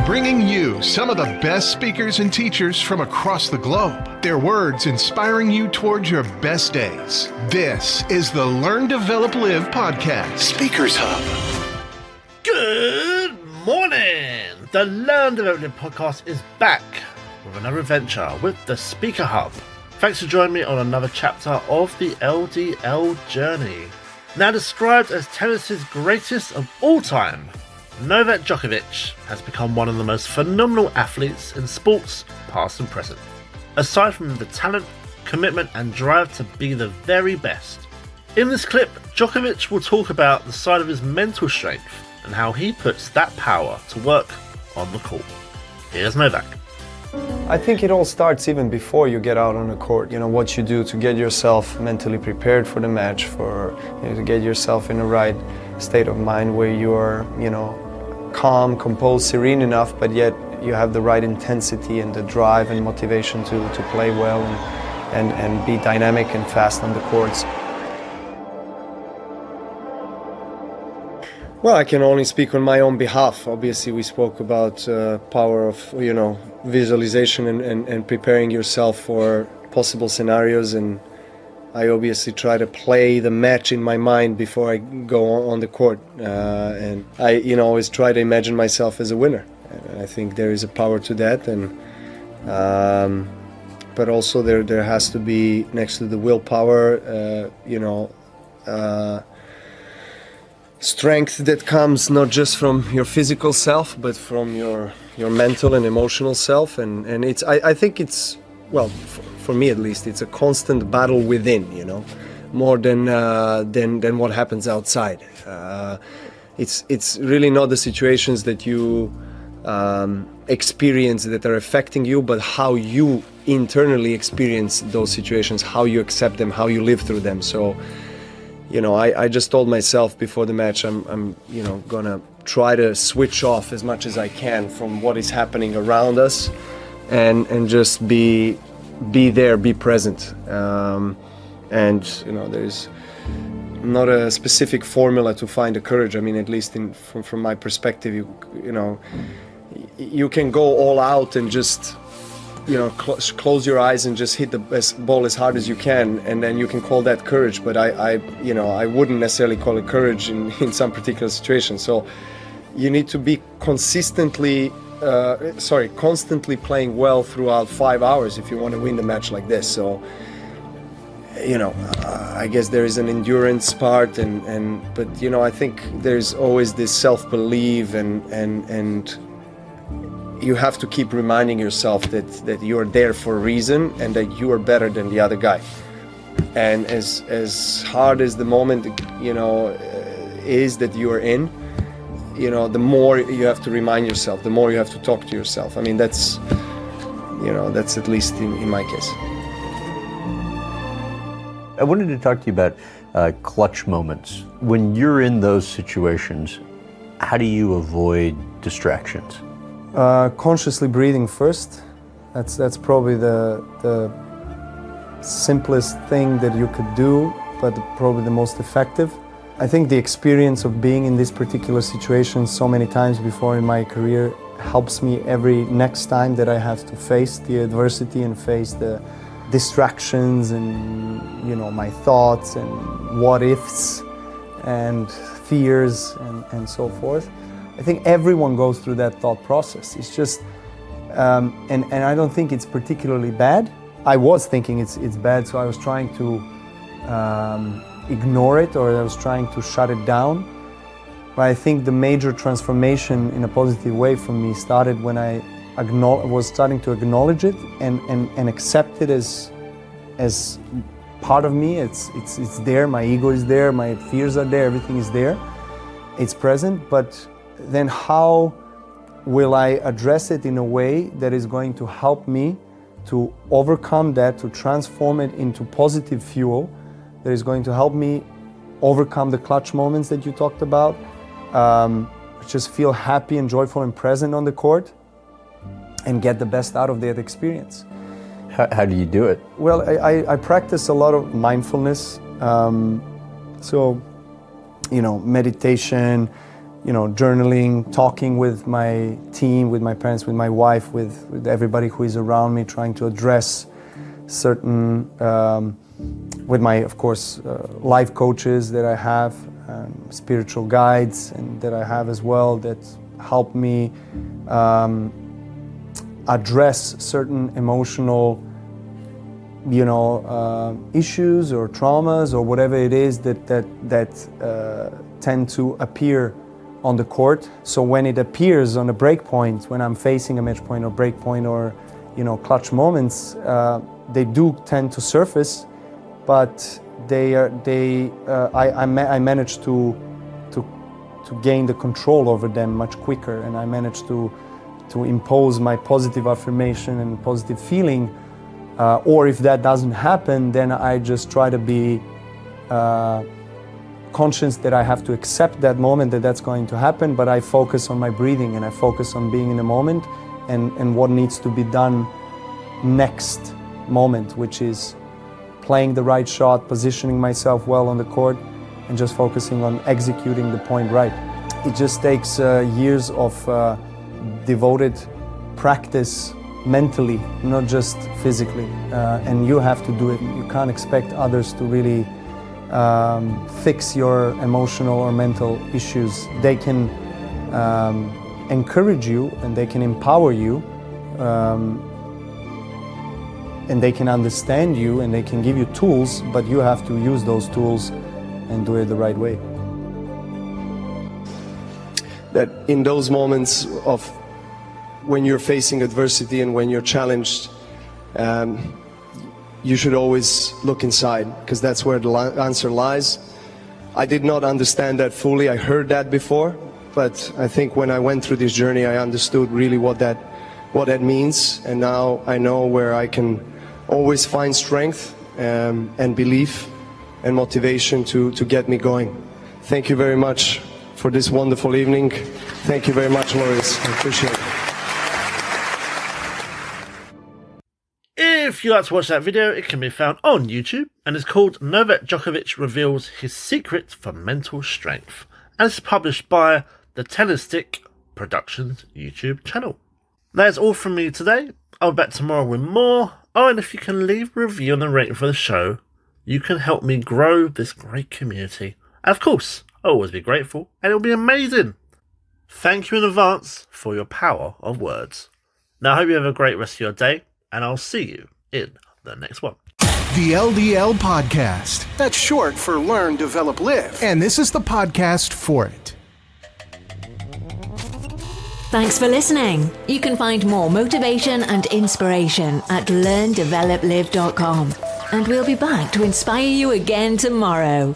bringing you some of the best speakers and teachers from across the globe. Their words inspiring you towards your best days. This is the Learn, Develop, Live podcast, Speakers Hub. Good morning! The Learn, Develop, Live podcast is back with another adventure with the Speaker Hub. Thanks for joining me on another chapter of the LDL journey. Now described as tennis's greatest of all time, Novak Djokovic has become one of the most phenomenal athletes in sports, past and present. Aside from the talent, commitment and drive to be the very best. In this clip, Djokovic will talk about the side of his mental strength and how he puts that power to work on the court. Here's Novak. I think it all starts even before you get out on the court. You know, what you do to get yourself mentally prepared for the match, to get yourself in the right state of mind where you're, calm, composed, serene enough, but yet you have the right intensity and the drive and motivation to play well and be dynamic and fast on the courts. Well, I can only speak on my own behalf. Obviously, we spoke about power of, visualization and preparing yourself for possible scenarios. And I obviously try to play the match in my mind before I go on the court. And I, always try to imagine myself as a winner. And I think there is a power to that. And but also there has to be, next to the willpower, strength that comes not just from your physical self, but from your mental and emotional self, and it's I think it's, well, for me at least, it's a constant battle within, more than what happens outside. It's really not the situations that you experience that are affecting you, but how you internally experience those situations, how you accept them, how you live through them. So I just told myself before the match, I'm gonna try to switch off as much as I can from what is happening around us, and just be there, be present. There's not a specific formula to find the courage. I mean, at least from my perspective, you can go all out and just close your eyes and just hit the ball as hard as you can, and then you can call that courage. But I wouldn't necessarily call it courage in some particular situation. So you need to be constantly playing well throughout 5 hours if you want to win the match like this. So I guess there is an endurance part, but I think there's always this self-belief and you have to keep reminding yourself that you're there for a reason and that you are better than the other guy. And as hard as the moment, is that you are in, the more you have to remind yourself, the more you have to talk to yourself. I mean, that's at least in my case. I wanted to talk to you about clutch moments. When you're in those situations, how do you avoid distractions? Consciously breathing first. That's probably the simplest thing that you could do, but probably the most effective. I think the experience of being in this particular situation so many times before in my career helps me every next time that I have to face the adversity and face the distractions and my thoughts and what ifs and fears and so forth. I think everyone goes through that thought process. It's just, and I don't think it's particularly bad. I was thinking it's bad, so I was trying to ignore it, or I was trying to shut it down. But I think the major transformation in a positive way for me started when I was starting to acknowledge it and accept it as part of me. It's there. My ego is there. My fears are there. Everything is there. It's present, but then how will I address it in a way that is going to help me to overcome that, to transform it into positive fuel that is going to help me overcome the clutch moments that you talked about, just feel happy and joyful and present on the court and get the best out of that experience. How do you do it? Well, I practice a lot of mindfulness. Meditation, journaling, talking with my team, with my parents, with my wife, with everybody who is around me, trying to address certain, with my, of course, life coaches that I have, spiritual guides and that I have as well, that help me address certain emotional issues or traumas or whatever it is that tend to appear on the court. So when it appears on a break point, when I'm facing a match point or break point or clutch moments, they do tend to surface, but I manage to gain the control over them much quicker, and I manage to impose my positive affirmation and positive feeling. Or if that doesn't happen, then I just try to be conscious that I have to accept that moment, that's going to happen, but I focus on my breathing and I focus on being in the moment and what needs to be done next moment, which is playing the right shot, positioning myself well on the court, and just focusing on executing the point right. It just takes years of devoted practice mentally, not just physically, and you have to do it. You can't expect others to really fix your emotional or mental issues. They can encourage you and they can empower you, and they can understand you and they can give you tools, but you have to use those tools and do it the right way. That in those moments of when you're facing adversity and when you're challenged, you should always look inside, because that's where the answer lies. I did not understand that fully. I heard that before, but I think when I went through this journey, I understood really what that means, and now I know where I can always find strength and belief and motivation to get me going. Thank you very much for this wonderful evening. Thank you very much, Loris. I appreciate it. If you'd like to watch that video, it can be found on YouTube and is called Novak Djokovic Reveals His Secret for Mental Strength, and it's published by the Tennistic Productions YouTube channel. That's all from me today. I'll be back tomorrow with more. Oh, and if you can leave a review and a rating for the show, you can help me grow this great community. And of course, I'll always be grateful, and it'll be amazing. Thank you in advance for your power of words. Now, I hope you have a great rest of your day, and I'll see you in the next one. The LDL Podcast. That's short for Learn, Develop, Live. And this is the podcast for it. Thanks for listening. You can find more motivation and inspiration at learndeveloplive.com. And we'll be back to inspire you again tomorrow.